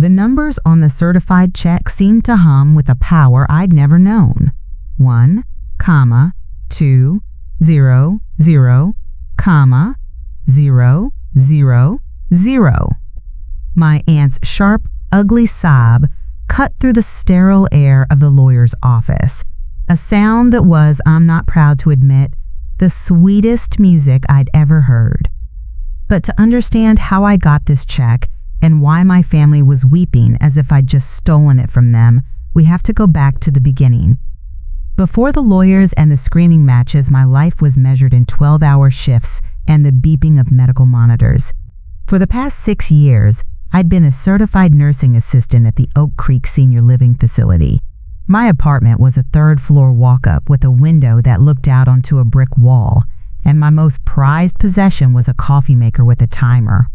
The numbers on the certified check seemed to hum with a power I'd never known. 1, 2, 0, 0, 0, 0, 0. My aunt's sharp, ugly sob cut through the sterile air of the lawyer's office, a sound that was, I'm not proud to admit, the sweetest music I'd ever heard. But to understand how I got this check and why my family was weeping as if I'd just stolen it from them, we have to go back to the beginning. Before the lawyers and the screaming matches, my life was measured in 12-hour shifts and the beeping of medical monitors. For the past 6 years, I'd been a certified nursing assistant at the Oak Creek Senior Living Facility. My apartment was a third-floor walk-up with a window that looked out onto a brick wall, and my most prized possession was a coffee maker with a timer.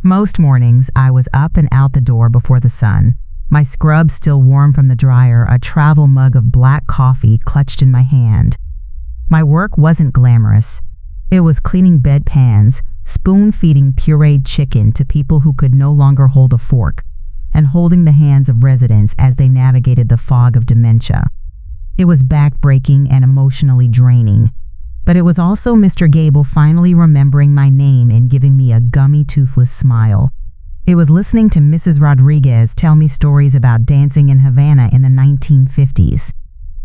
Most mornings, I was up and out the door before the sun, my scrub still warm from the dryer, a travel mug of black coffee clutched in my hand. My work wasn't glamorous. It was cleaning bedpans, spoon-feeding pureed chicken to people who could no longer hold a fork, and holding the hands of residents as they navigated the fog of dementia. It was back-breaking and emotionally draining, but it was also Mr. Gable finally remembering my name and giving me a gummy, toothless smile. It was listening to Mrs. Rodriguez tell me stories about dancing in Havana in the 1950s.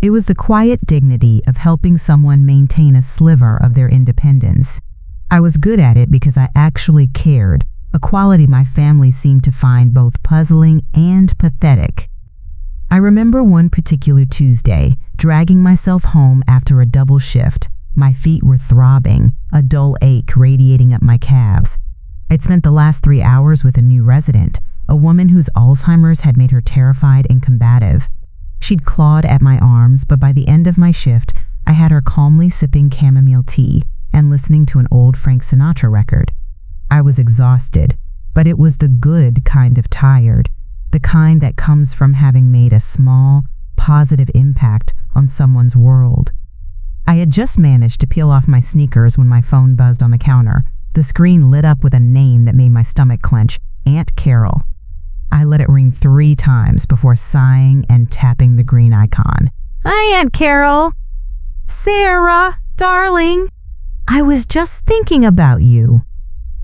It was the quiet dignity of helping someone maintain a sliver of their independence. I was good at it because I actually cared, a quality my family seemed to find both puzzling and pathetic. I remember one particular Tuesday, dragging myself home after a double shift. My feet were throbbing, a dull ache radiating up my calves. I'd spent the last 3 hours with a new resident, a woman whose Alzheimer's had made her terrified and combative. She'd clawed at my arms, but by the end of my shift, I had her calmly sipping chamomile tea and listening to an old Frank Sinatra record. I was exhausted, but it was the good kind of tired, the kind that comes from having made a small, positive impact on someone's world. I had just managed to peel off my sneakers when my phone buzzed on the counter. The screen lit up with a name that made my stomach clench, Aunt Carol. I let it ring 3 times before sighing and tapping the green icon. Hi, Aunt Carol. Sarah, darling. I was just thinking about you,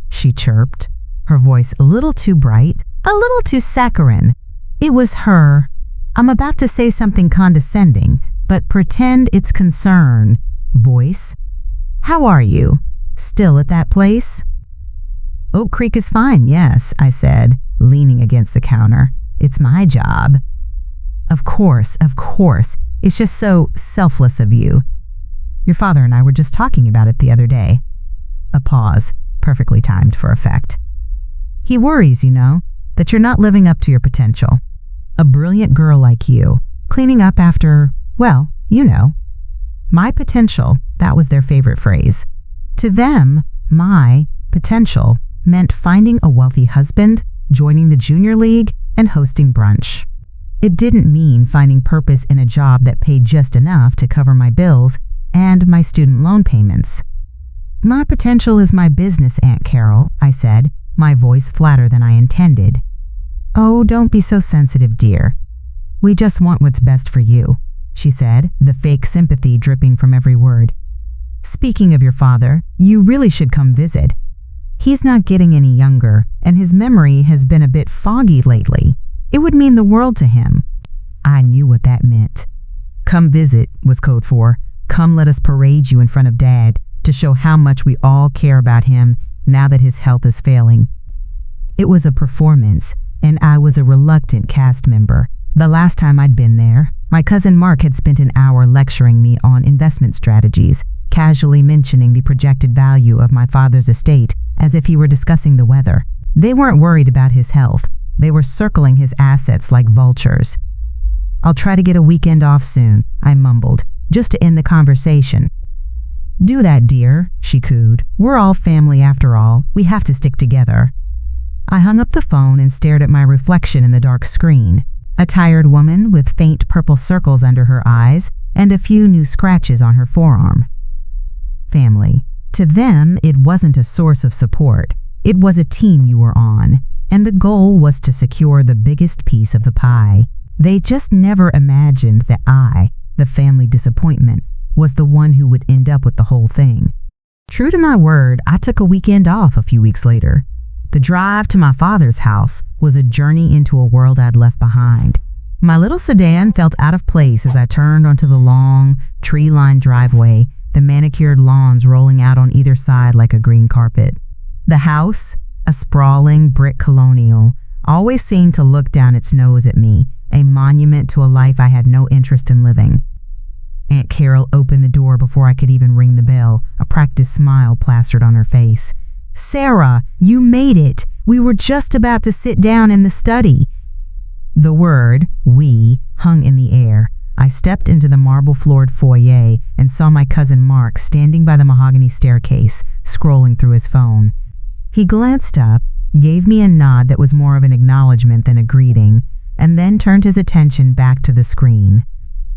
she chirped, her voice a little too bright, a little too saccharine. It was her. I'm about to say something condescending, but pretend it's concern. Voice. How are you? Still at that place? Oak Creek is fine, yes, I said, leaning against the counter. It's my job. Of course. It's just so selfless of you. Your father and I were just talking about it the other day. A pause, perfectly timed for effect. He worries, you know, that you're not living up to your potential. A brilliant girl like you, cleaning up after, well, you know. My potential, that was their favorite phrase. To them, my potential meant finding a wealthy husband, joining the junior league, and hosting brunch. It didn't mean finding purpose in a job that paid just enough to cover my bills and my student loan payments. My potential is my business, Aunt Carol, I said, my voice flatter than I intended. Oh, don't be so sensitive, dear. We just want what's best for you, she said, the fake sympathy dripping from every word. Speaking of your father, you really should come visit. He's not getting any younger, and his memory has been a bit foggy lately. It would mean the world to him. I knew what that meant. Come visit was code for, come let us parade you in front of Dad to show how much we all care about him now that his health is failing. It was a performance, and I was a reluctant cast member. The last time I'd been there, my cousin Mark had spent an hour lecturing me on investment strategies, casually mentioning the projected value of my father's estate as if he were discussing the weather. They weren't worried about his health. They were circling his assets like vultures. I'll try to get a weekend off soon, I mumbled, just to end the conversation. Do that, dear, she cooed. We're all family after all. We have to stick together. I hung up the phone and stared at my reflection in the dark screen. A tired woman with faint purple circles under her eyes and a few new scratches on her forearm. Family. To them, it wasn't a source of support. It was a team you were on, and the goal was to secure the biggest piece of the pie. They just never imagined that I, the family disappointment, was the one who would end up with the whole thing. True to my word, I took a weekend off a few weeks later. The drive to my father's house was a journey into a world I'd left behind. My little sedan felt out of place as I turned onto the long, tree-lined driveway, the manicured lawns rolling out on either side like a green carpet. The house, a sprawling brick colonial, always seemed to look down its nose at me, a monument to a life I had no interest in living. Aunt Carol opened the door before I could even ring the bell, a practiced smile plastered on her face. "Sarah, you made it! We were just about to sit down in the study." The word, "we," hung in the air. I stepped into the marble-floored foyer and saw my cousin Mark standing by the mahogany staircase, scrolling through his phone. He glanced up, gave me a nod that was more of an acknowledgement than a greeting, and then turned his attention back to the screen.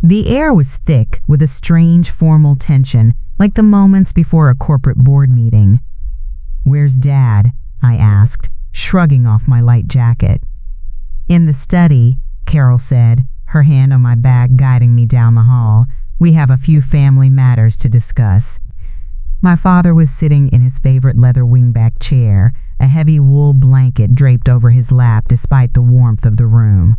The air was thick with a strange formal tension, like the moments before a corporate board meeting. "Where's Dad?" I asked, shrugging off my light jacket. "In the study," Carol said, her hand on my back guiding me down the hall. "We have a few family matters to discuss." My father was sitting in his favorite leather wingback chair, a heavy wool blanket draped over his lap despite the warmth of the room.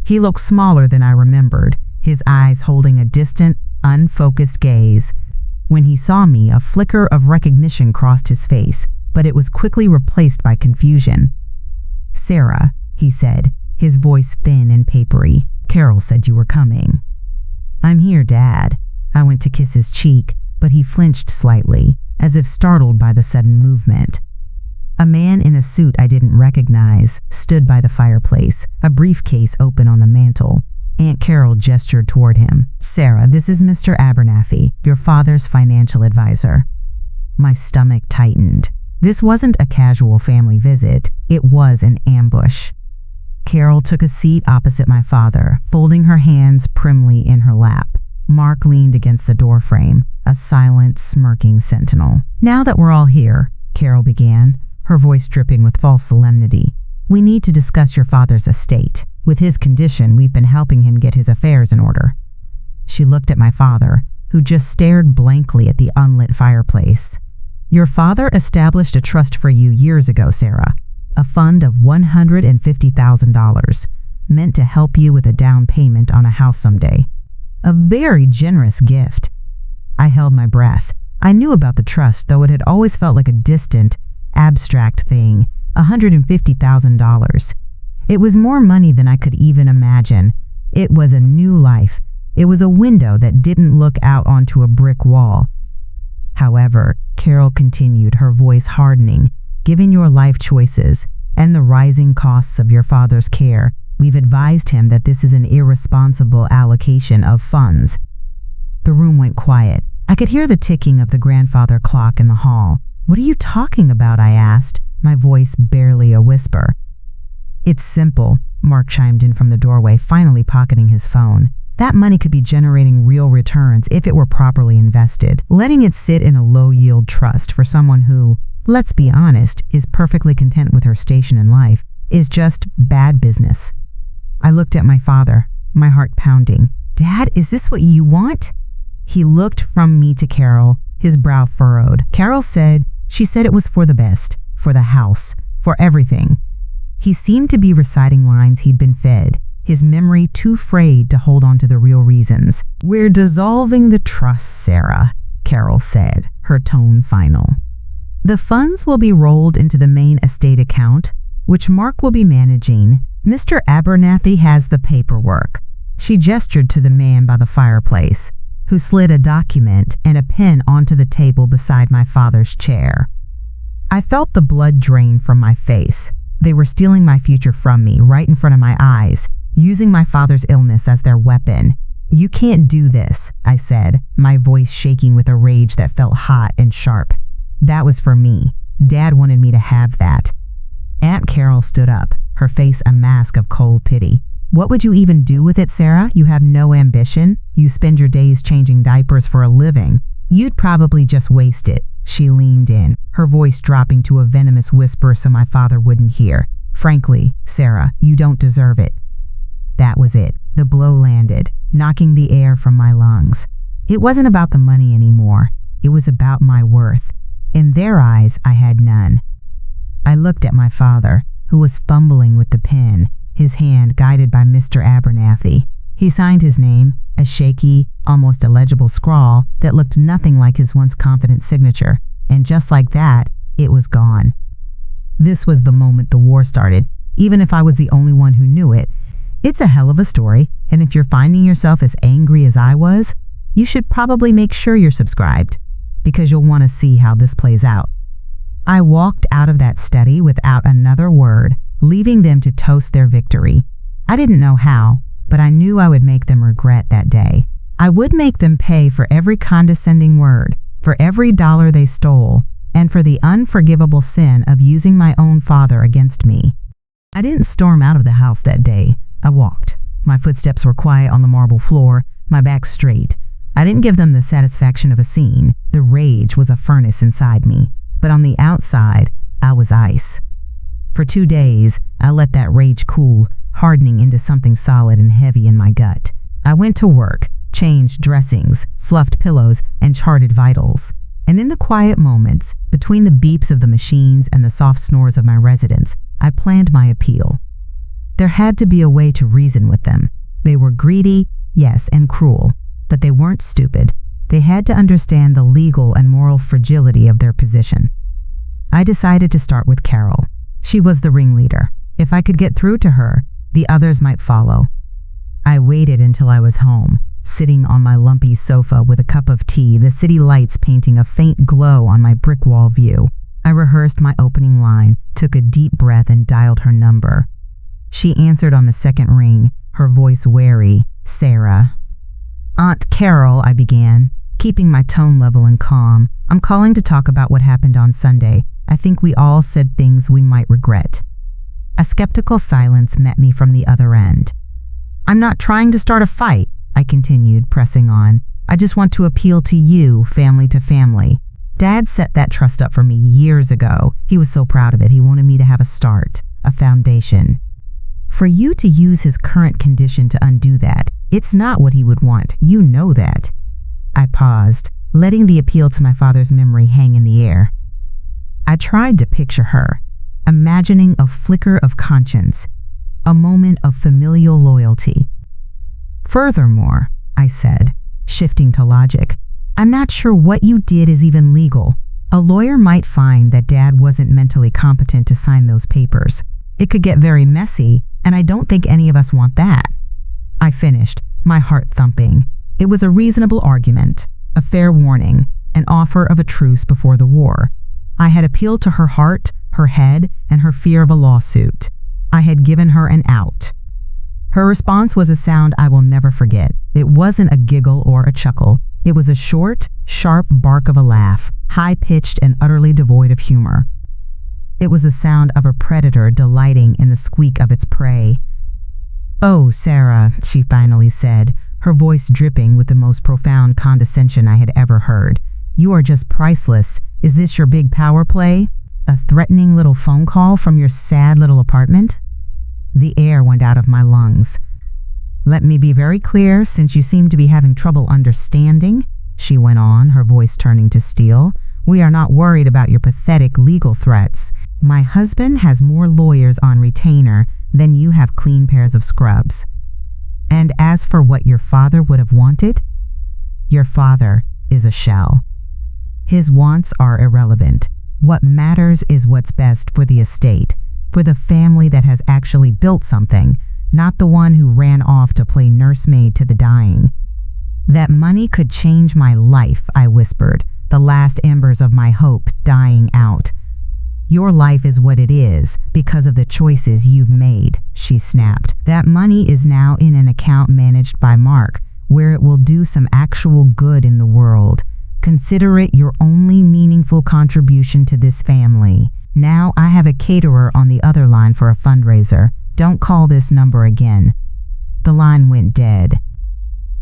He looked smaller than I remembered, his eyes holding a distant, unfocused gaze. When he saw me, a flicker of recognition crossed his face, but it was quickly replaced by confusion. "Sarah," he said, his voice thin and papery. "Carol said you were coming." "I'm here, Dad." I went to kiss his cheek, but he flinched slightly, as if startled by the sudden movement. A man in a suit I didn't recognize stood by the fireplace, a briefcase open on the mantel. Aunt Carol gestured toward him. "Sarah, this is Mr. Abernathy, your father's financial advisor." My stomach tightened. This wasn't a casual family visit, it was an ambush. Carol took a seat opposite my father, folding her hands primly in her lap. Mark leaned against the doorframe, a silent, smirking sentinel. "Now that we're all here," Carol began, her voice dripping with false solemnity, "we need to discuss your father's estate. With his condition, we've been helping him get his affairs in order." She looked at my father, who just stared blankly at the unlit fireplace. "Your father established a trust for you years ago, Sarah. A fund of $150,000, meant to help you with a down payment on a house someday. A very generous gift." I held my breath. I knew about the trust, though it had always felt like a distant, abstract thing. $150,000. It was more money than I could even imagine. It was a new life. It was a window that didn't look out onto a brick wall. "However," Carol continued, her voice hardening, "given your life choices and the rising costs of your father's care, we've advised him that this is an irresponsible allocation of funds." The room went quiet. I could hear the ticking of the grandfather clock in the hall. "What are you talking about?" I asked, my voice barely a whisper. "It's simple," Mark chimed in from the doorway, finally pocketing his phone. "That money could be generating real returns if it were properly invested. Letting it sit in a low-yield trust for someone who, let's be honest, is perfectly content with her station in life, is just bad business." I looked at my father, my heart pounding. "Dad, is this what you want?" He looked from me to Carol, his brow furrowed. "Carol said, she said it was for the best, for the house, for everything." He seemed to be reciting lines he'd been fed, his memory too frayed to hold on to the real reasons. "We're dissolving the trust, Sarah," Carol said, her tone final. "The funds will be rolled into the main estate account, which Mark will be managing. Mr. Abernathy has the paperwork." She gestured to the man by the fireplace, who slid a document and a pen onto the table beside my father's chair. I felt the blood drain from my face. They were stealing my future from me, right in front of my eyes, using my father's illness as their weapon. "You can't do this," I said, my voice shaking with a rage that felt hot and sharp. "That was for me. Dad wanted me to have that." Aunt Carol stood up, her face a mask of cold pity. "What would you even do with it, Sarah? You have no ambition. You spend your days changing diapers for a living. You'd probably just waste it." She leaned in, her voice dropping to a venomous whisper so my father wouldn't hear. Frankly, Sarah, you don't deserve it." That was it. The blow landed, knocking the air from my lungs. It wasn't about the money anymore. It was about my worth. In their eyes, I had none. I looked at my father, who was fumbling with the pen, his hand guided by Mr. Abernathy. He signed his name, a shaky, almost illegible scrawl that looked nothing like his once confident signature, and just like that, it was gone. This was the moment the war started, even if I was the only one who knew it. It's a hell of a story, and if you're finding yourself as angry as I was, you should probably make sure you're subscribed, because you'll want to see how this plays out. I walked out of that study without another word, leaving them to toast their victory. I didn't know how, but I knew I would make them regret that day. I would make them pay for every condescending word, for every dollar they stole, and for the unforgivable sin of using my own father against me. I didn't storm out of the house that day. I walked. My footsteps were quiet on the marble floor, my back straight. I didn't give them the satisfaction of a scene. The rage was a furnace inside me, but on the outside, I was ice. For 2 days, I let that rage cool, hardening into something solid and heavy in my gut. I went to work, changed dressings, fluffed pillows, and charted vitals. And in the quiet moments, between the beeps of the machines and the soft snores of my residents, I planned my appeal. There had to be a way to reason with them. They were greedy, yes, and cruel, but they weren't stupid. They had to understand the legal and moral fragility of their position. I decided to start with Carol. She was the ringleader. If I could get through to her, the others might follow. I waited until I was home, sitting on my lumpy sofa with a cup of tea, the city lights painting a faint glow on my brick wall view. I rehearsed my opening line, took a deep breath, and dialed her number. She answered on the second ring, her voice wary. "Sarah." "Aunt Carol," I began, keeping my tone level and calm. "I'm calling to talk about what happened on Sunday. I think we all said things we might regret." A skeptical silence met me from the other end. "I'm not trying to start a fight," I continued, pressing on. "I just want to appeal to you, family to family. Dad set that trust up for me years ago. He was so proud of it. He wanted me to have a start, a foundation. For you to use his current condition to undo that, it's not what he would want. You know that." I paused, letting the appeal to my father's memory hang in the air. I tried to picture her, imagining a flicker of conscience, a moment of familial loyalty. "Furthermore," I said, shifting to logic, "I'm not sure what you did is even legal. A lawyer might find that Dad wasn't mentally competent to sign those papers. It could get very messy, and I don't think any of us want that." I finished, my heart thumping. It was a reasonable argument, a fair warning, an offer of a truce before the war. I had appealed to her heart, her head, and her fear of a lawsuit. I had given her an out. Her response was a sound I will never forget. It wasn't a giggle or a chuckle. It was a short, sharp bark of a laugh, high-pitched and utterly devoid of humor. It was the sound of a predator delighting in the squeak of its prey. "Oh, Sarah," she finally said, her voice dripping with the most profound condescension I had ever heard. "You are just priceless. Is this your big power play? A threatening little phone call from your sad little apartment?" The air went out of my lungs. "Let me be very clear, since you seem to be having trouble understanding," she went on, her voice turning to steel. "We are not worried about your pathetic legal threats. My husband has more lawyers on retainer than you have clean pairs of scrubs. And as for what your father would have wanted, your father is a shell. His wants are irrelevant. What matters is what's best for the estate, for the family that has actually built something, not the one who ran off to play nursemaid to the dying." "That money could change my life," I whispered, the last embers of my hope dying out. "Your life is what it is because of the choices you've made," she snapped. "That money is now in an account managed by Mark, where it will do some actual good in the world. Consider it your only meaningful contribution to this family. Now I have a caterer on the other line for a fundraiser. Don't call this number again." The line went dead.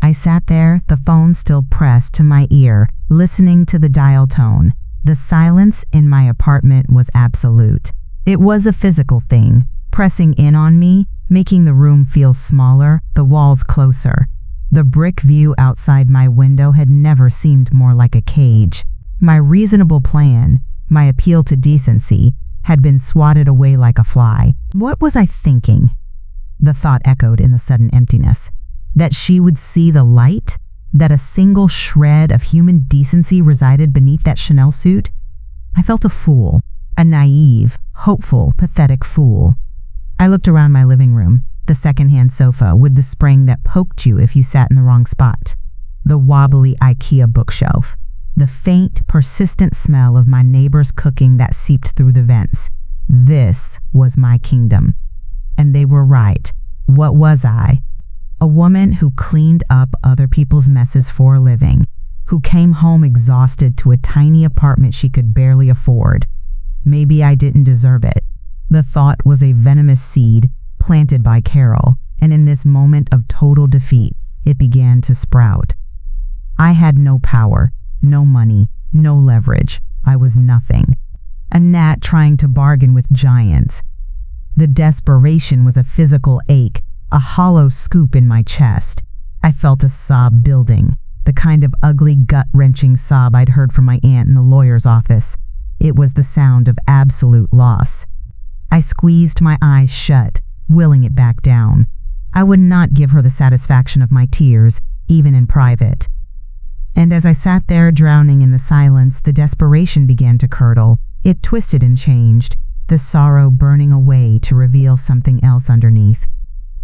I sat there, the phone still pressed to my ear, listening to the dial tone. The silence in my apartment was absolute. It was a physical thing, pressing in on me, making the room feel smaller, the walls closer. The brick view outside my window had never seemed more like a cage. My reasonable plan, my appeal to decency, had been swatted away like a fly. What was I thinking? The thought echoed in the sudden emptiness. That she would see the light? That a single shred of human decency resided beneath that Chanel suit? I felt a fool, a naive, hopeful, pathetic fool. I looked around my living room, the secondhand sofa with the spring that poked you if you sat in the wrong spot, the wobbly IKEA bookshelf, the faint, persistent smell of my neighbor's cooking that seeped through the vents. This was my kingdom. And they were right. What was I? A woman who cleaned up other people's messes for a living, who came home exhausted to a tiny apartment she could barely afford. Maybe I didn't deserve it. The thought was a venomous seed planted by Carol, and in this moment of total defeat, it began to sprout. I had no power, no money, no leverage. I was nothing. A gnat trying to bargain with giants. The desperation was a physical ache, a hollow scoop in my chest. I felt a sob building, the kind of ugly, gut-wrenching sob I'd heard from my aunt in the lawyer's office. It was the sound of absolute loss. I squeezed my eyes shut, willing it back down. I would not give her the satisfaction of my tears, even in private. And as I sat there drowning in the silence, the desperation began to curdle. It twisted and changed, the sorrow burning away to reveal something else underneath.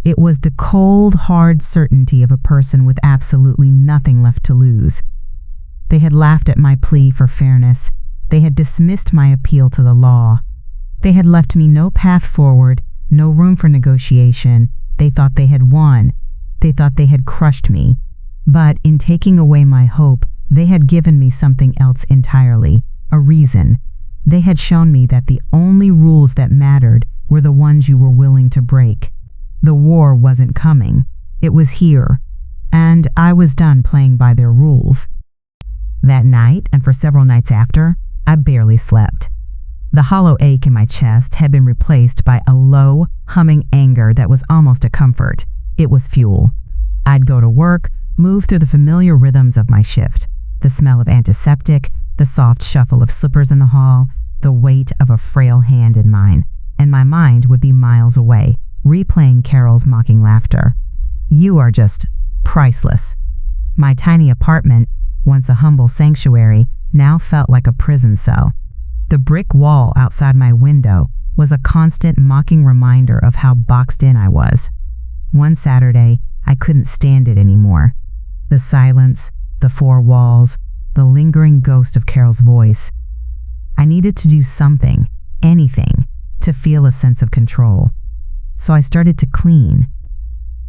It was the cold, hard certainty of a person with absolutely nothing left to lose. They had laughed at my plea for fairness. They had dismissed my appeal to the law. They had left me no path forward, no room for negotiation. They thought they had won. They thought they had crushed me. But in taking away my hope, they had given me something else entirely, a reason. They had shown me that the only rules that mattered were the ones you were willing to break. The war wasn't coming. It was here. And I was done playing by their rules. That night, and for several nights after, I barely slept. The hollow ache in my chest had been replaced by a low, humming anger that was almost a comfort. It was fuel. I'd go to work, move through the familiar rhythms of my shift. The smell of antiseptic, the soft shuffle of slippers in the hall, the weight of a frail hand in mine, and my mind would be miles away, replaying Carol's mocking laughter. You are just priceless. My tiny apartment, once a humble sanctuary, now felt like a prison cell. The brick wall outside my window was a constant mocking reminder of how boxed in I was. One Saturday, I couldn't stand it anymore. The silence, the four walls, the lingering ghost of Carol's voice. I needed to do something, anything, to feel a sense of control. So I started to clean.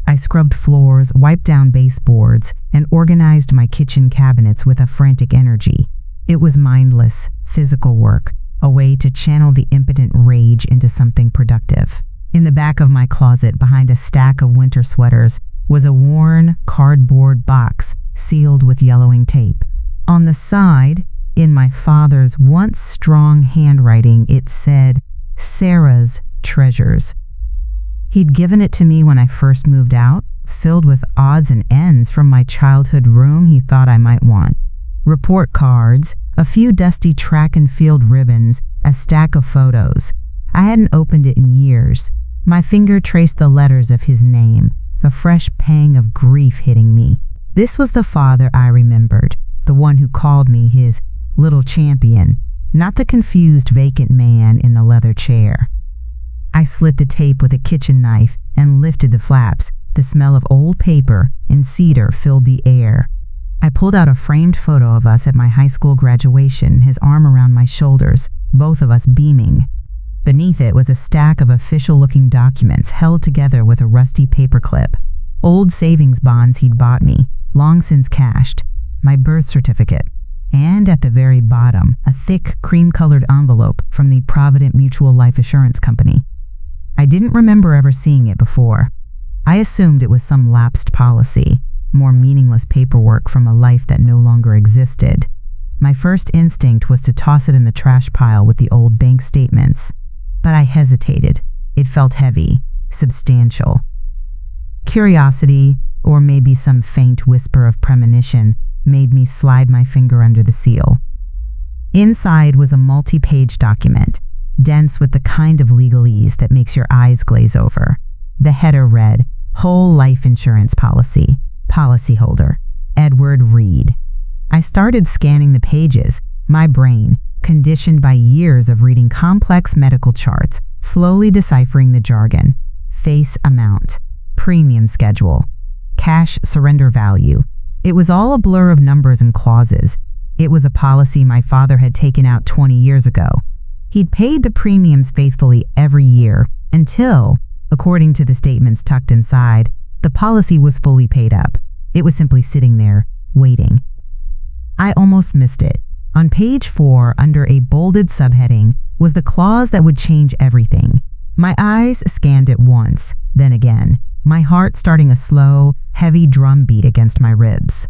I scrubbed floors, wiped down baseboards, and organized my kitchen cabinets with a frantic energy. It was mindless, physical work, a way to channel the impotent rage into something productive. In the back of my closet, behind a stack of winter sweaters, was a worn cardboard box sealed with yellowing tape. On the side, in my father's once strong handwriting, it said, "Sarah's Treasures." He'd given it to me when I first moved out, filled with odds and ends from my childhood room he thought I might want. Report cards, a few dusty track and field ribbons, a stack of photos. I hadn't opened it in years. My finger traced the letters of his name, a fresh pang of grief hitting me. This was the father I remembered, the one who called me his little champion, not the confused vacant man in the leather chair. I slit the tape with a kitchen knife and lifted the flaps. The smell of old paper and cedar filled the air. I pulled out a framed photo of us at my high school graduation, his arm around my shoulders, both of us beaming. Beneath it was a stack of official-looking documents held together with a rusty paperclip. Old savings bonds he'd bought me, long since cashed, my birth certificate, and at the very bottom, a thick, cream-colored envelope from the Provident Mutual Life Assurance Company. I didn't remember ever seeing it before. I assumed it was some lapsed policy, more meaningless paperwork from a life that no longer existed. My first instinct was to toss it in the trash pile with the old bank statements. But I hesitated. It felt heavy, substantial. Curiosity, or maybe some faint whisper of premonition, made me slide my finger under the seal. Inside was a multi-page document, dense with the kind of legalese that makes your eyes glaze over. The header read, Whole Life Insurance Policy, Policyholder, Edward Reed. I started scanning the pages, my brain, conditioned by years of reading complex medical charts, slowly deciphering the jargon. Face amount, premium schedule, cash surrender value. It was all a blur of numbers and clauses. It was a policy my father had taken out 20 years ago. He'd paid the premiums faithfully every year until, according to the statements tucked inside, the policy was fully paid up. It was simply sitting there, waiting. I almost missed it. On page 4, under a bolded subheading, was the clause that would change everything. My eyes scanned it once, then again, my heart starting a slow, heavy drum beat against my ribs.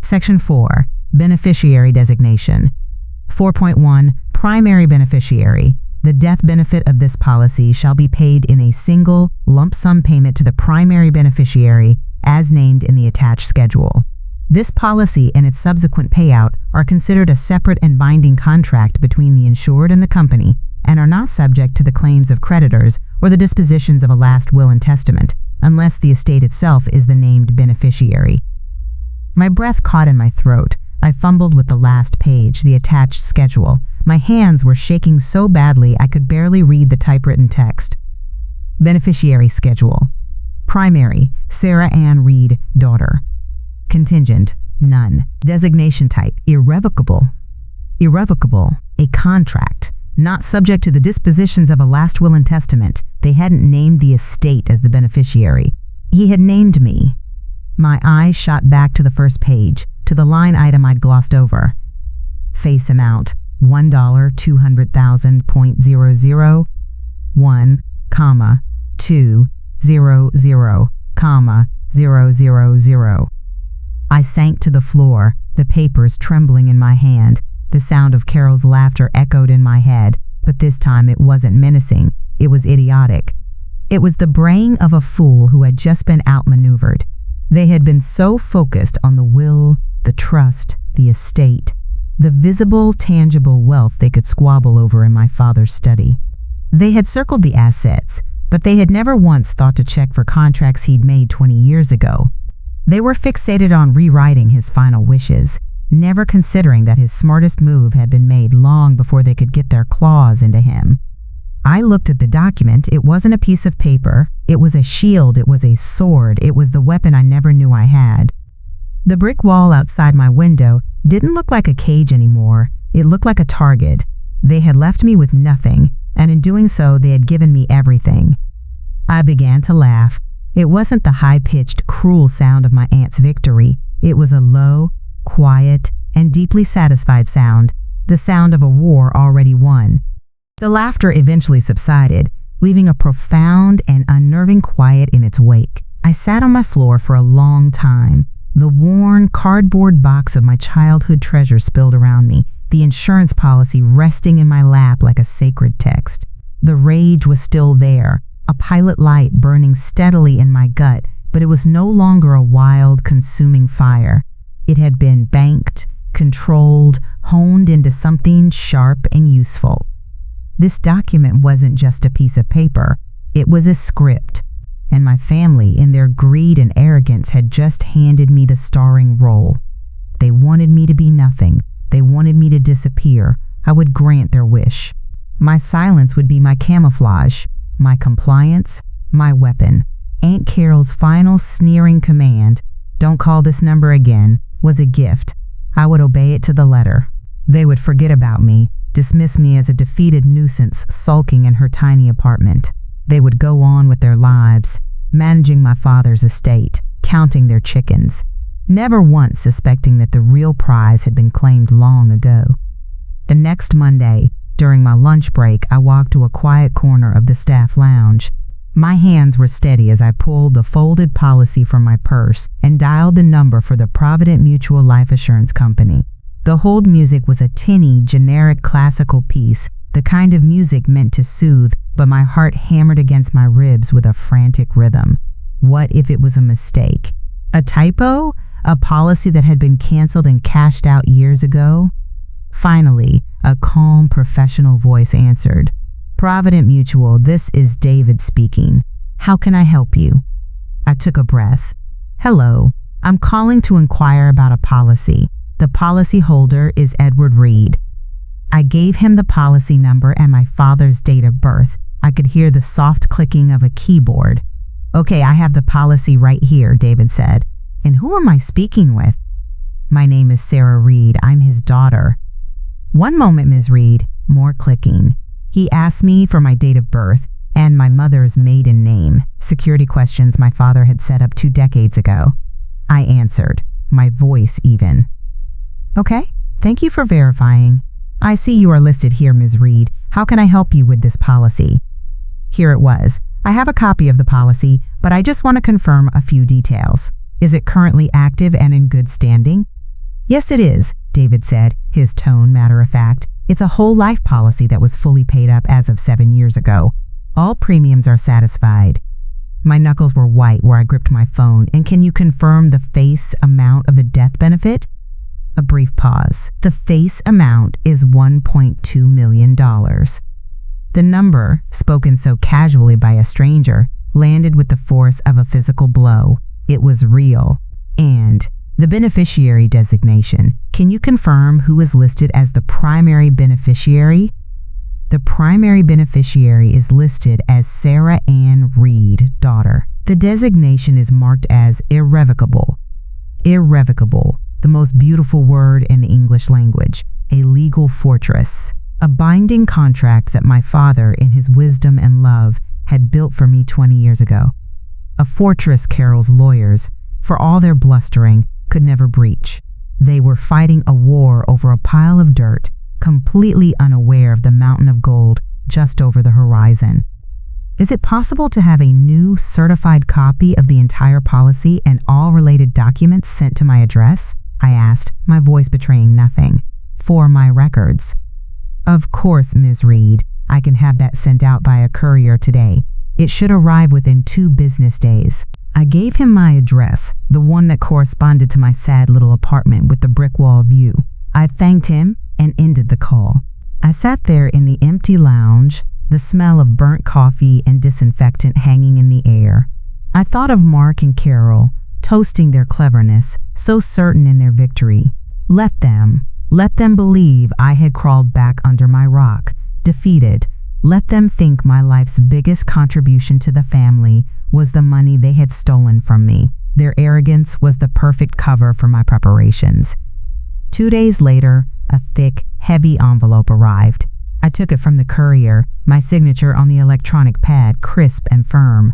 Section 4, Beneficiary Designation. 4.1, Primary Beneficiary. The death benefit of this policy shall be paid in a single, lump sum payment to the primary beneficiary as named in the attached schedule. This policy and its subsequent payout are considered a separate and binding contract between the insured and the company and are not subject to the claims of creditors or the dispositions of a last will and testament, unless the estate itself is the named beneficiary. My breath caught in my throat. I fumbled with the last page, the attached schedule. My hands were shaking so badly I could barely read the typewritten text. Beneficiary schedule. Primary, Sarah Ann Reed, daughter. Contingent, none. Designation type, irrevocable. Irrevocable, a contract. Not subject to the dispositions of a last will and testament. They hadn't named the estate as the beneficiary. He had named me. My eyes shot back to the first page, to the line item I'd glossed over. Face amount, $1,200,000.00, 1, 2, 0, 0, 000. I sank to the floor, the papers trembling in my hand. The sound of Carol's laughter echoed in my head, but this time it wasn't menacing, it was idiotic. It was the braying of a fool who had just been outmaneuvered. They had been so focused on the will, the trust, the estate, the visible, tangible wealth they could squabble over in my father's study. They had circled the assets, but they had never once thought to check for contracts he'd made 20 years ago. They were fixated on rewriting his final wishes, never considering that his smartest move had been made long before they could get their claws into him. I looked at the document. It wasn't a piece of paper. It was a shield. It was a sword. It was the weapon I never knew I had. The brick wall outside my window didn't look like a cage anymore. It looked like a target. They had left me with nothing, and in doing so, they had given me everything. I began to laugh. It wasn't the high-pitched, cruel sound of my aunt's victory. It was a low, quiet, and deeply satisfied sound, the sound of a war already won. The laughter eventually subsided, leaving a profound and unnerving quiet in its wake. I sat on my floor for a long time, the worn cardboard box of my childhood treasure spilled around me, the insurance policy resting in my lap like a sacred text. The rage was still there, a pilot light burning steadily in my gut, but it was no longer a wild, consuming fire. It had been banked, controlled, honed into something sharp and useful. This document wasn't just a piece of paper. It was a script, and my family, in their greed and arrogance, had just handed me the starring role. They wanted me to be nothing. They wanted me to disappear. I would grant their wish. My silence would be my camouflage, my compliance, my weapon. Aunt Carol's final sneering command, "Don't call this number again," was a gift. I would obey it to the letter. They would forget about me, dismiss me as a defeated nuisance sulking in her tiny apartment. They would go on with their lives, managing my father's estate, counting their chickens, never once suspecting that the real prize had been claimed long ago. The next Monday, during my lunch break, I walked to a quiet corner of the staff lounge. My hands were steady as I pulled the folded policy from my purse and dialed the number for the Provident Mutual Life Assurance Company. The hold music was a tinny, generic classical piece, the kind of music meant to soothe but my heart hammered against my ribs with a frantic rhythm. What if it was a mistake? A typo? A policy that had been canceled and cashed out years ago? Finally, a calm, professional voice answered. "Provident Mutual, this is David speaking. How can I help you?" I took a breath. "Hello, I'm calling to inquire about a policy. The policy holder is Edward Reed." I gave him the policy number and my father's date of birth. I could hear the soft clicking of a keyboard. "Okay, I have the policy right here," David said. "And who am I speaking with?" "My name is Sarah Reed. I'm his daughter." "One moment, Ms. Reed." More clicking. He asked me for my date of birth and my mother's maiden name, security questions my father had set up 2 decades ago. I answered, my voice even. "Okay, thank you for verifying. I see you are listed here, Ms. Reed. How can I help you with this policy?" Here it was. "I have a copy of the policy, but I just want to confirm a few details. Is it currently active and in good standing?" "Yes, it is," David said, his tone matter-of-fact. "It's a whole life policy that was fully paid up as of 7 years ago. All premiums are satisfied." My knuckles were white where I gripped my phone. "And can you confirm the face amount of the death benefit?" A brief pause. "The face amount is $1.2 million. The number, spoken so casually by a stranger, landed with the force of a physical blow. It was real. "And the beneficiary designation. Can you confirm who is listed as the primary beneficiary?" "The primary beneficiary is listed as Sarah Ann Reed, daughter. The designation is marked as irrevocable." Irrevocable, the most beautiful word in the English language. A legal fortress. A binding contract that my father, in his wisdom and love, had built for me 20 years ago. A fortress Carol's lawyers, for all their blustering, could never breach. They were fighting a war over a pile of dirt, completely unaware of the mountain of gold just over the horizon. "Is it possible to have a new certified copy of the entire policy and all related documents sent to my address?" I asked, my voice betraying nothing. "For my records." "Of course, Ms. Reed. I can have that sent out via courier today. It should arrive within 2 business days." I gave him my address, the one that corresponded to my sad little apartment with the brick wall view. I thanked him and ended the call. I sat there in the empty lounge, the smell of burnt coffee and disinfectant hanging in the air. I thought of Mark and Carol, toasting their cleverness, so certain in their victory. Let them believe I had crawled back under my rock, defeated. Let them think my life's biggest contribution to the family was the money they had stolen from me. Their arrogance was the perfect cover for my preparations. 2 days later, a thick, heavy envelope arrived. I took it from the courier, my signature on the electronic pad crisp and firm.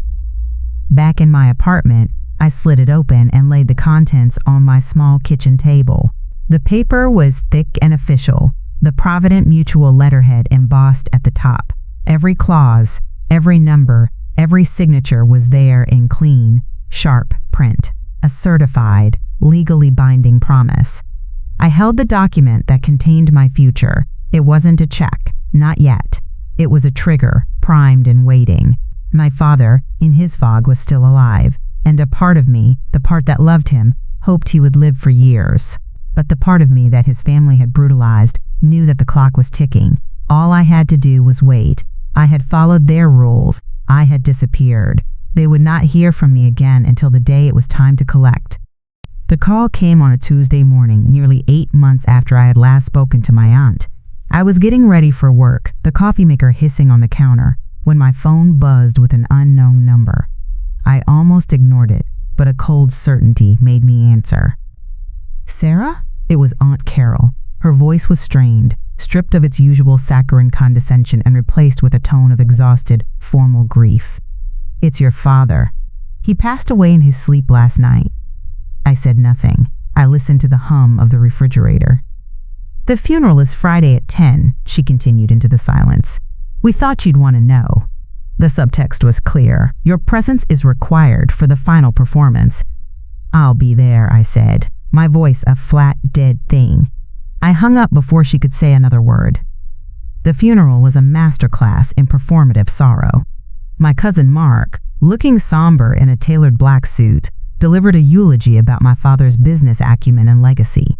Back in my apartment, I slid it open and laid the contents on my small kitchen table. The paper was thick and official, the Provident Mutual letterhead embossed at the top. Every clause, every number, every signature was there in clean, sharp print. A certified, legally binding promise. I held the document that contained my future. It wasn't a check, not yet. It was a trigger, primed and waiting. My father, in his fog, was still alive, and a part of me, the part that loved him, hoped he would live for years. But the part of me that his family had brutalized knew that the clock was ticking. All I had to do was wait. I had followed their rules. I had disappeared. They would not hear from me again until the day it was time to collect. The call came on a Tuesday morning, nearly 8 months after I had last spoken to my aunt. I was getting ready for work, the coffee maker hissing on the counter, when my phone buzzed with an unknown number. I almost ignored it, but a cold certainty made me answer. "Sarah?" It was Aunt Carol. Her voice was strained, stripped of its usual saccharine condescension and replaced with a tone of exhausted, formal grief. "It's your father. He passed away in his sleep last night." I said nothing. I listened to the hum of the refrigerator. "The funeral is Friday at 10, she continued into the silence. "We thought you'd want to know." The subtext was clear. "Your presence is required for the final performance." "I'll be there," I said, my voice a flat, dead thing. I hung up before she could say another word. The funeral was a masterclass in performative sorrow. My cousin Mark, looking somber in a tailored black suit, delivered a eulogy about my father's business acumen and legacy.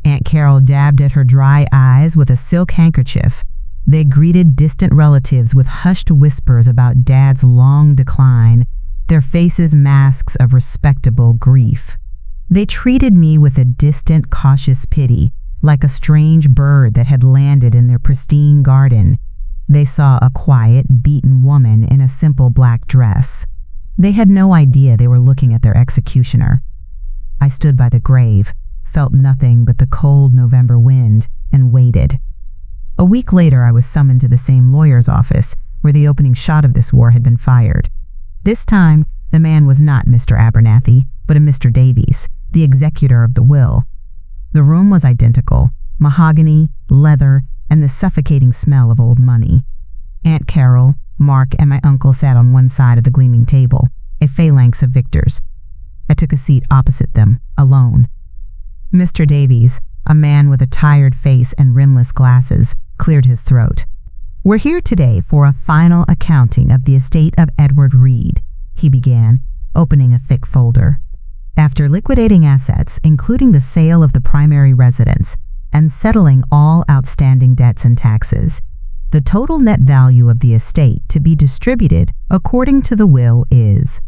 Aunt Carol dabbed at her dry eyes with a silk handkerchief. They greeted distant relatives with hushed whispers about Dad's long decline, their faces masks of respectable grief. They treated me with a distant, cautious pity, like a strange bird that had landed in their pristine garden. They saw a quiet, beaten woman in a simple black dress. They had no idea they were looking at their executioner. I stood by the grave, felt nothing but the cold November wind, and waited. A week later, I was summoned to the same lawyer's office where the opening shot of this war had been fired. This time, the man was not Mr. Abernathy, but a Mr. Davies, the executor of the will. The room was identical, mahogany, leather, and the suffocating smell of old money. Aunt Carol, Mark, and my uncle sat on one side of the gleaming table, a phalanx of victors. I took a seat opposite them, alone. Mr. Davies, a man with a tired face and rimless glasses, cleared his throat. "We're here today for a final accounting of the estate of Edward Reed," he began, opening a thick folder. "After liquidating assets, including the sale of the primary residence, and settling all outstanding debts and taxes, the total net value of the estate to be distributed according to the will is..."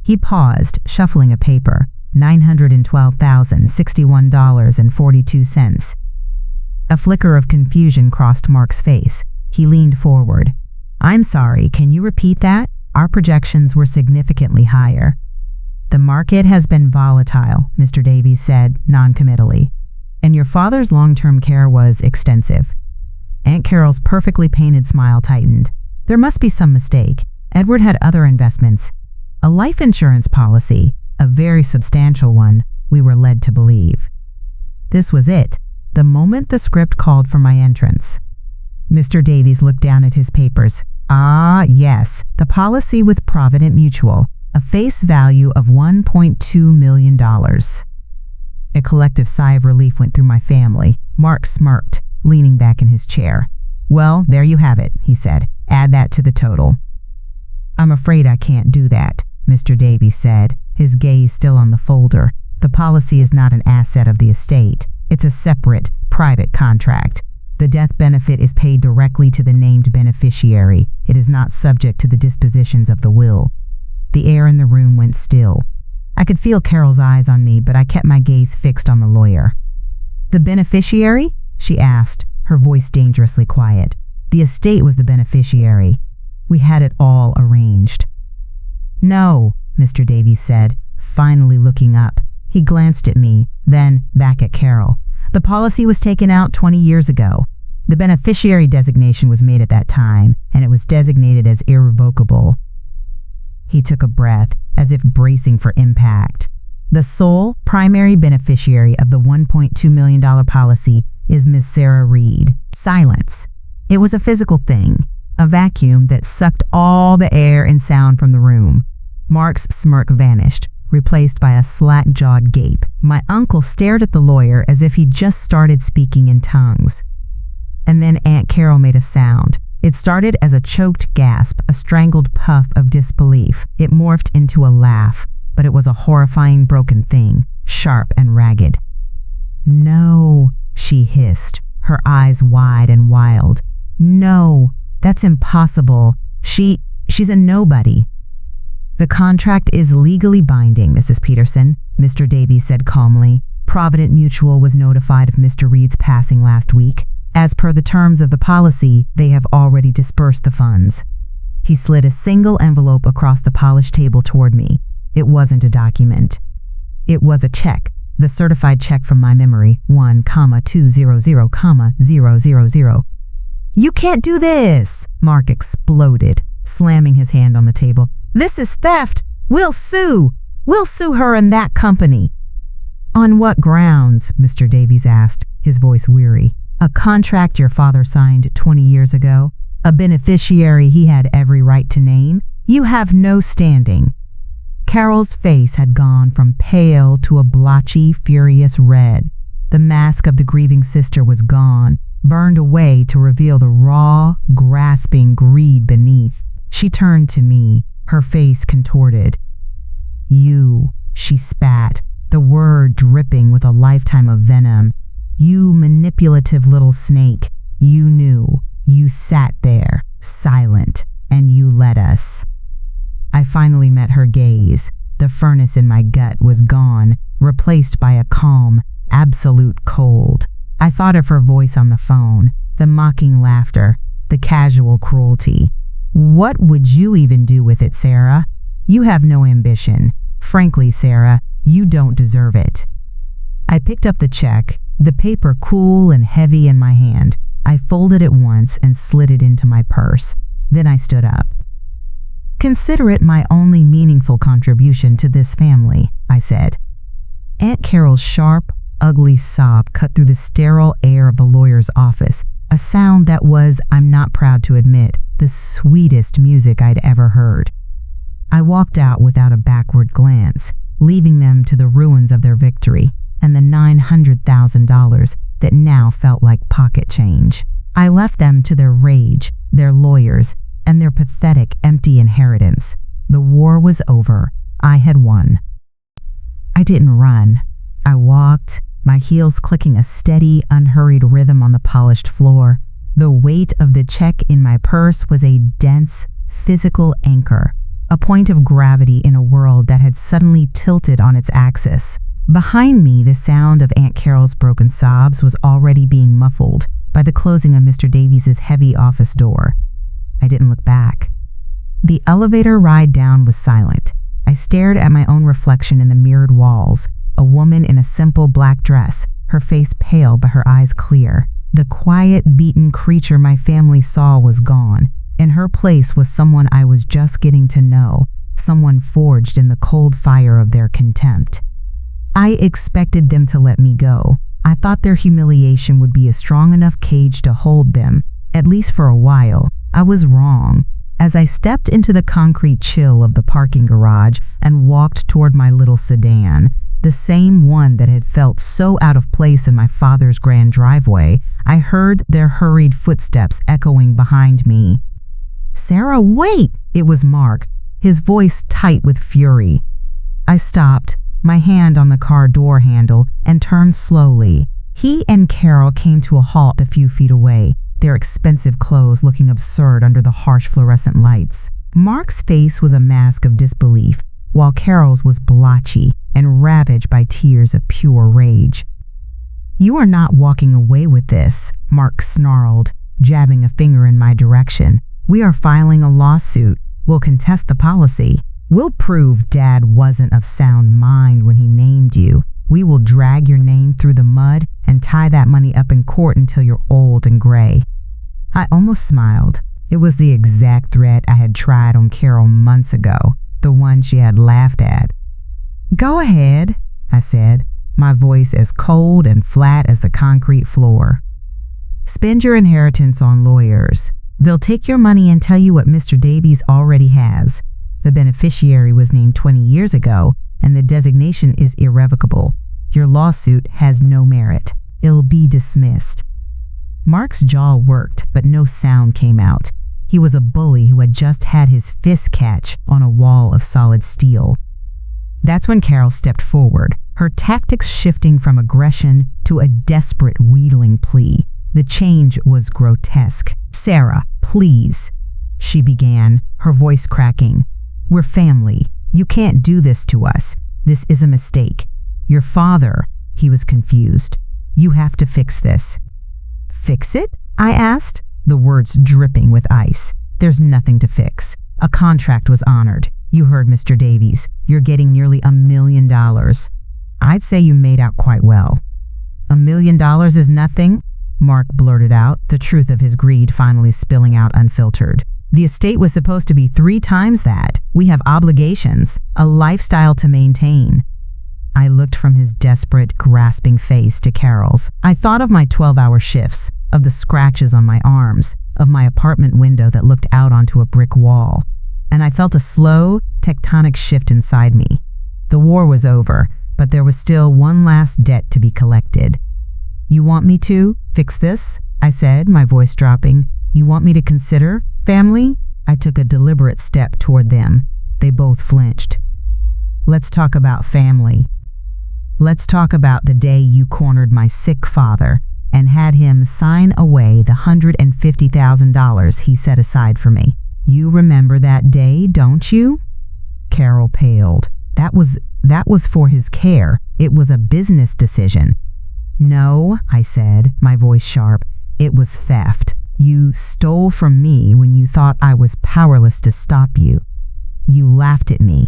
He paused, shuffling a paper. $912,061.42. A flicker of confusion crossed Mark's face. He leaned forward. "I'm sorry, can you repeat that? Our projections were significantly higher." "The market has been volatile," Mr. Davies said, noncommittally. "And your father's long-term care was extensive." Aunt Carol's perfectly painted smile tightened. "There must be some mistake. Edward had other investments. A life insurance policy, a very substantial one, we were led to believe." This was it, the moment the script called for my entrance. Mr. Davies looked down at his papers. "Ah, yes, the policy with Provident Mutual, a face value of $1.2 million. A collective sigh of relief went through my family. Mark smirked, leaning back in his chair. "Well, there you have it," he said. "Add that to the total." "I'm afraid I can't do that," Mr. Davies said, his gaze still on the folder. "The policy is not an asset of the estate. It's a separate, private contract. The death benefit is paid directly to the named beneficiary. It is not subject to the dispositions of the will." The air in the room went still. I could feel Carol's eyes on me, but I kept my gaze fixed on the lawyer. "The beneficiary?" she asked, her voice dangerously quiet. "The estate was the beneficiary. We had it all arranged." "No," Mr. Davies said, finally looking up. He glanced at me, then back at Carol. "The policy was taken out 20 years ago. The beneficiary designation was made at that time, and it was designated as irrevocable." He took a breath, as if bracing for impact. "The sole primary beneficiary of the $1.2 million policy is Miss Sarah Reed." Silence. It was a physical thing, a vacuum that sucked all the air and sound from the room. Mark's smirk vanished, replaced by a slack-jawed gape. My uncle stared at the lawyer as if he'd just started speaking in tongues. And then Aunt Carol made a sound. It started as a choked gasp, a strangled puff of disbelief. It morphed into a laugh, but it was a horrifying broken thing, sharp and ragged. "No," she hissed, her eyes wide and wild. "No, that's impossible. She's a nobody." "The contract is legally binding, Mrs. Peterson," Mr. Davies said calmly. "Provident Mutual was notified of Mr. Reed's passing last week. As per the terms of the policy, they have already dispersed the funds." He slid a single envelope across the polished table toward me. It wasn't a document. It was a check, the certified check from my memory, 1,200,000. "You can't do this!" Mark exploded, slamming his hand on the table. "This is theft! We'll sue! We'll sue her and that company!" "On what grounds?" Mr. Davies asked, his voice weary. "A contract your father signed 20 years ago? A beneficiary he had every right to name? You have no standing." Carol's face had gone from pale to a blotchy, furious red. The mask of the grieving sister was gone, burned away to reveal the raw, grasping greed beneath. She turned to me, her face contorted. "You," she spat, the word dripping with a lifetime of venom. "You manipulative little snake. You knew. You sat there, silent, and you let us." I finally met her gaze. The furnace in my gut was gone, replaced by a calm, absolute cold. I thought of her voice on the phone, the mocking laughter, the casual cruelty. "What would you even do with it, Sarah? You have no ambition. Frankly, Sarah, you don't deserve it." I picked up the check, the paper cool and heavy in my hand. I folded it once and slid it into my purse. Then I stood up. "Consider it my only meaningful contribution to this family," I said. Aunt Carol's sharp, ugly sob cut through the sterile air of the lawyer's office, a sound that was, I'm not proud to admit, the sweetest music I'd ever heard. I walked out without a backward glance, leaving them to the ruins of their victory and the $900,000 that now felt like pocket change. I left them to their rage, their lawyers, and their pathetic, empty inheritance. The war was over. I had won. I didn't run. I walked, my heels clicking a steady, unhurried rhythm on the polished floor. The weight of the check in my purse was a dense, physical anchor, a point of gravity in a world that had suddenly tilted on its axis. Behind me, the sound of Aunt Carol's broken sobs was already being muffled by the closing of Mr. Davies's heavy office door. I didn't look back. The elevator ride down was silent. I stared at my own reflection in the mirrored walls, a woman in a simple black dress, her face pale but her eyes clear. The quiet, beaten creature my family saw was gone. In her place was someone I was just getting to know, someone forged in the cold fire of their contempt. I expected them to let me go. I thought their humiliation would be a strong enough cage to hold them, at least for a while. I was wrong. As I stepped into the concrete chill of the parking garage and walked toward my little sedan, the same one that had felt so out of place in my father's grand driveway, I heard their hurried footsteps echoing behind me. "Sarah, wait!" It was Mark, his voice tight with fury. I stopped, my hand on the car door handle, and turned slowly. He and Carol came to a halt a few feet away, their expensive clothes looking absurd under the harsh fluorescent lights. Mark's face was a mask of disbelief, while Carol's was blotchy and ravaged by tears of pure rage. "You are not walking away with this," Mark snarled, jabbing a finger in my direction. "We are filing a lawsuit. We'll contest the policy. We'll prove Dad wasn't of sound mind when he named you. We will drag your name through the mud and tie that money up in court until you're old and gray." I almost smiled. It was the exact threat I had tried on Carol months ago, the one she had laughed at. "Go ahead," I said, my voice as cold and flat as the concrete floor. "Spend your inheritance on lawyers. They'll take your money and tell you what Mr. Davies already has. The beneficiary was named 20 years ago, and the designation is irrevocable. Your lawsuit has no merit. It'll be dismissed." Mark's jaw worked, but no sound came out. He was a bully who had just had his fist catch on a wall of solid steel. That's when Carol stepped forward, her tactics shifting from aggression to a desperate, wheedling plea. The change was grotesque. "Sarah, please," she began, her voice cracking. "We're family. You can't do this to us. This is a mistake. Your father," he was confused. "You have to fix this." "Fix it?" I asked, the words dripping with ice. "There's nothing to fix. A contract was honored. You heard Mr. Davies. You're getting nearly $1 million. I'd say you made out quite well." $1 million is nothing?" Mark blurted out, the truth of his greed finally spilling out unfiltered. "The estate was supposed to be 3 times that. We have obligations, a lifestyle to maintain." I looked from his desperate, grasping face to Carol's. I thought of my 12-hour shifts, of the scratches on my arms, of my apartment window that looked out onto a brick wall, and I felt a slow, tectonic shift inside me. The war was over, but there was still one last debt to be collected. "You want me to fix this?" I said, my voice dropping. You want me to consider family? I took a deliberate step toward them. They both flinched. Let's talk about family. Let's talk about the day you cornered my sick father and had him sign away the $150,000 he set aside for me. You remember that day, don't you? Carol paled. That was for his care. It was a business decision. No, I said, my voice sharp. It was theft. You stole from me when you thought I was powerless to stop you. You laughed at me.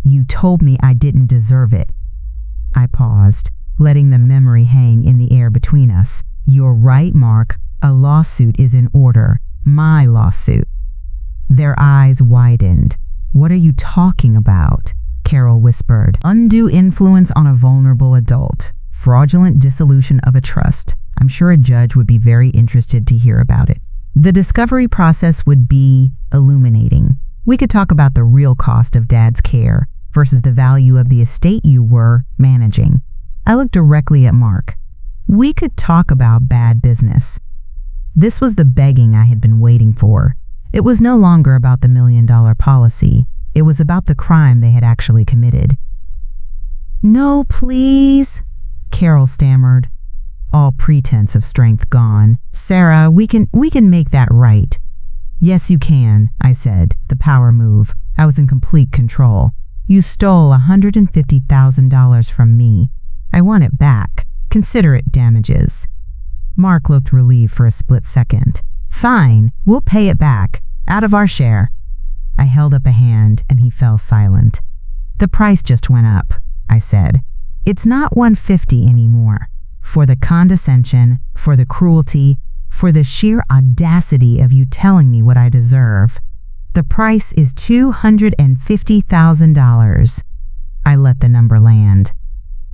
You told me I didn't deserve it. I paused, letting the memory hang in the air between us. You're right, Mark. A lawsuit is in order. My lawsuit. Their eyes widened. What are you talking about? Carol whispered. Undue influence on a vulnerable adult. Fraudulent dissolution of a trust. I'm sure a judge would be very interested to hear about it. The discovery process would be illuminating. We could talk about the real cost of Dad's care versus the value of the estate you were managing. I looked directly at Mark. We could talk about bad business. This was the begging I had been waiting for. It was no longer about the $1 million policy. It was about the crime they had actually committed. No, please, Carol stammered, all pretense of strength gone. Sarah, we can make that right. Yes, you can, I said, the power move. I was in complete control. You stole $150,000 from me. I want it back. Consider it damages. Mark looked relieved for a split second. Fine, we'll pay it back, out of our share. I held up a hand and he fell silent. The price just went up, I said. It's not $150 anymore. For the condescension, for the cruelty, for the sheer audacity of you telling me what I deserve. The price is $250,000. I let the number land.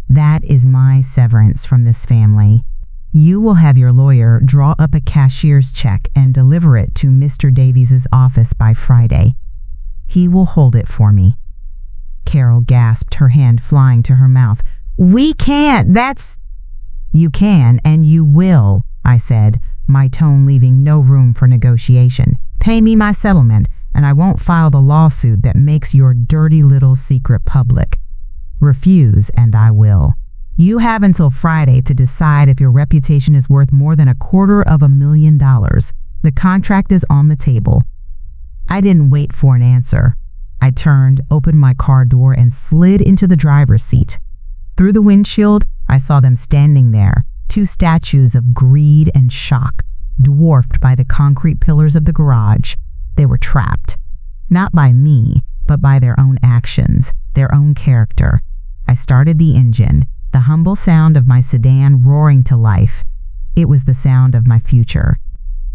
That is my severance from this family. You will have your lawyer draw up a cashier's check and deliver it to Mr. Davies' office by Friday. He will hold it for me. Carol gasped, her hand flying to her mouth. We can't, You can and you will, I said, my tone leaving no room for negotiation. Pay me my settlement, and I won't file the lawsuit that makes your dirty little secret public. Refuse, and I will. You have until Friday to decide if your reputation is worth more than $250,000. The contract is on the table. I didn't wait for an answer. I turned, opened my car door, and slid into the driver's seat. Through the windshield, I saw them standing there, two statues of greed and shock, dwarfed by the concrete pillars of the garage. They were trapped. Not by me, but by their own actions, their own character. I started the engine, the humble sound of my sedan roaring to life. It was the sound of my future.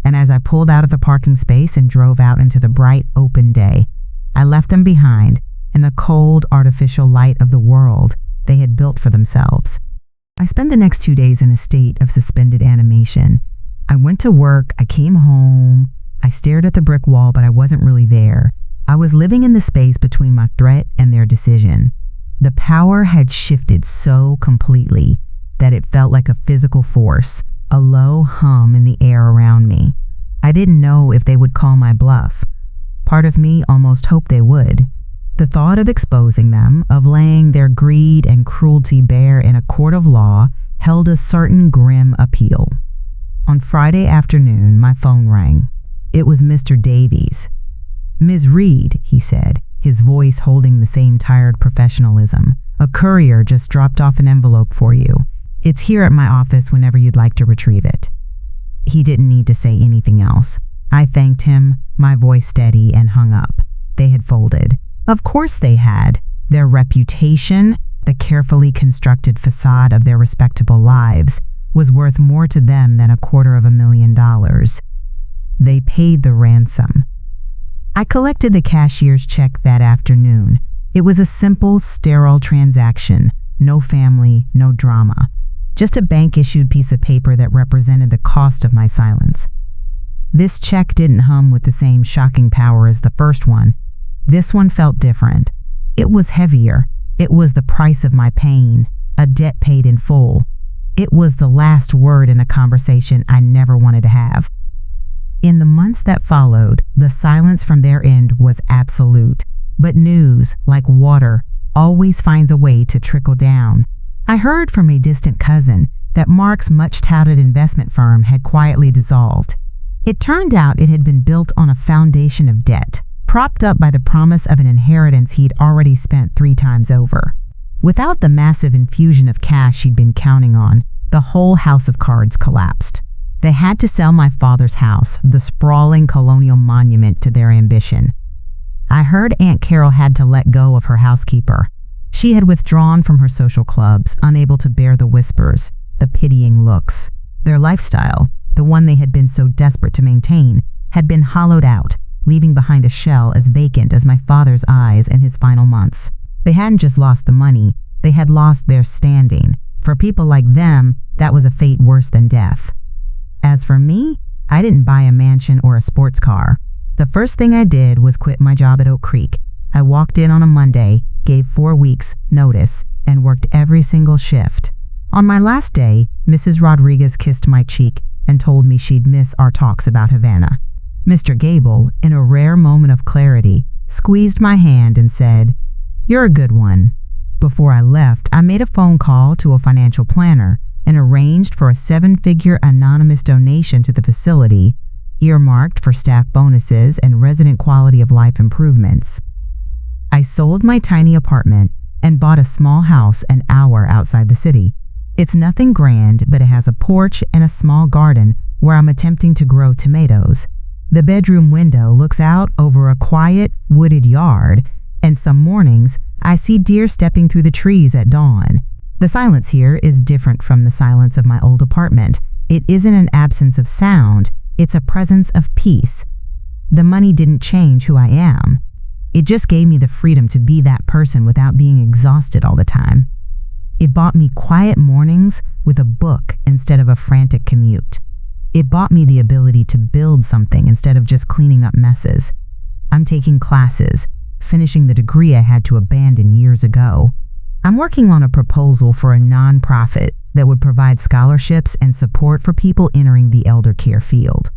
And as I pulled out of the parking space and drove out into the bright, open day, I left them behind in the cold, artificial light of the world they had built for themselves. I spent the next 2 days in a state of suspended animation. I went to work, I came home, I stared at the brick wall, but I wasn't really there. I was living in the space between my threat and their decision. The power had shifted so completely that it felt like a physical force, a low hum in the air around me. I didn't know if they would call my bluff. Part of me almost hoped they would. The thought of exposing them, of laying their greed and cruelty bare in a court of law, held a certain grim appeal. On Friday afternoon, my phone rang. It was Mr. Davies. Ms. Reed, he said, his voice holding the same tired professionalism. A courier just dropped off an envelope for you. It's here at my office whenever you'd like to retrieve it. He didn't need to say anything else. I thanked him, my voice steady, and hung up. They had folded. Of course they had. Their reputation, the carefully constructed facade of their respectable lives, was worth more to them than $250,000. They paid the ransom. I collected the cashier's check that afternoon. It was a simple, sterile transaction. No family, no drama. Just a bank-issued piece of paper that represented the cost of my silence. This check didn't hum with the same shocking power as the first one. This one felt different. It was heavier. It was the price of my pain, a debt paid in full. It was the last word in a conversation I never wanted to have. In the months that followed, the silence from their end was absolute. But news, like water, always finds a way to trickle down. I heard from a distant cousin that Mark's much-touted investment firm had quietly dissolved. It turned out it had been built on a foundation of debt, propped up by the promise of an inheritance he'd already spent 3 times over. Without the massive infusion of cash she'd been counting on, the whole house of cards collapsed. They had to sell my father's house, the sprawling colonial monument to their ambition. I heard Aunt Carol had to let go of her housekeeper. She had withdrawn from her social clubs, unable to bear the whispers, the pitying looks. Their lifestyle, the one they had been so desperate to maintain, had been hollowed out, leaving behind a shell as vacant as my father's eyes in his final months. They hadn't just lost the money, they had lost their standing. For people like them, that was a fate worse than death. As for me, I didn't buy a mansion or a sports car. The first thing I did was quit my job at Oak Creek. I walked in on a Monday, gave 4 weeks' notice, and worked every single shift. On my last day, Mrs. Rodriguez kissed my cheek and told me she'd miss our talks about Havana. Mr. Gable, in a rare moment of clarity, squeezed my hand and said, "You're a good one." Before I left, I made a phone call to a financial planner and arranged for a 7-figure anonymous donation to the facility, earmarked for staff bonuses and resident quality of life improvements. I sold my tiny apartment and bought a small house an hour outside the city. It's nothing grand, but it has a porch and a small garden where I'm attempting to grow tomatoes. The bedroom window looks out over a quiet, wooded yard, and some mornings I see deer stepping through the trees at dawn. The silence here is different from the silence of my old apartment. It isn't an absence of sound, it's a presence of peace. The money didn't change who I am. It just gave me the freedom to be that person without being exhausted all the time. It bought me quiet mornings with a book instead of a frantic commute. It bought me the ability to build something instead of just cleaning up messes. I'm taking classes, finishing the degree I had to abandon years ago. I'm working on a proposal for a nonprofit that would provide scholarships and support for people entering the elder care field.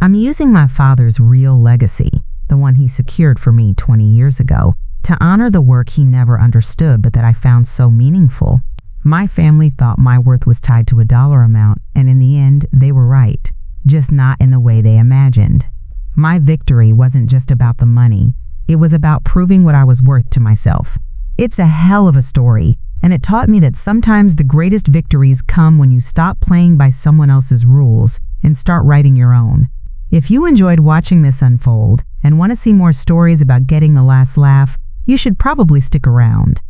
I'm using my father's real legacy, the one he secured for me 20 years ago, to honor the work he never understood but that I found so meaningful. My family thought my worth was tied to a dollar amount, and in the end, they were right, just not in the way they imagined. My victory wasn't just about the money. It was about proving what I was worth to myself. It's a hell of a story, and it taught me that sometimes the greatest victories come when you stop playing by someone else's rules and start writing your own. If you enjoyed watching this unfold and want to see more stories about getting the last laugh, you should probably stick around.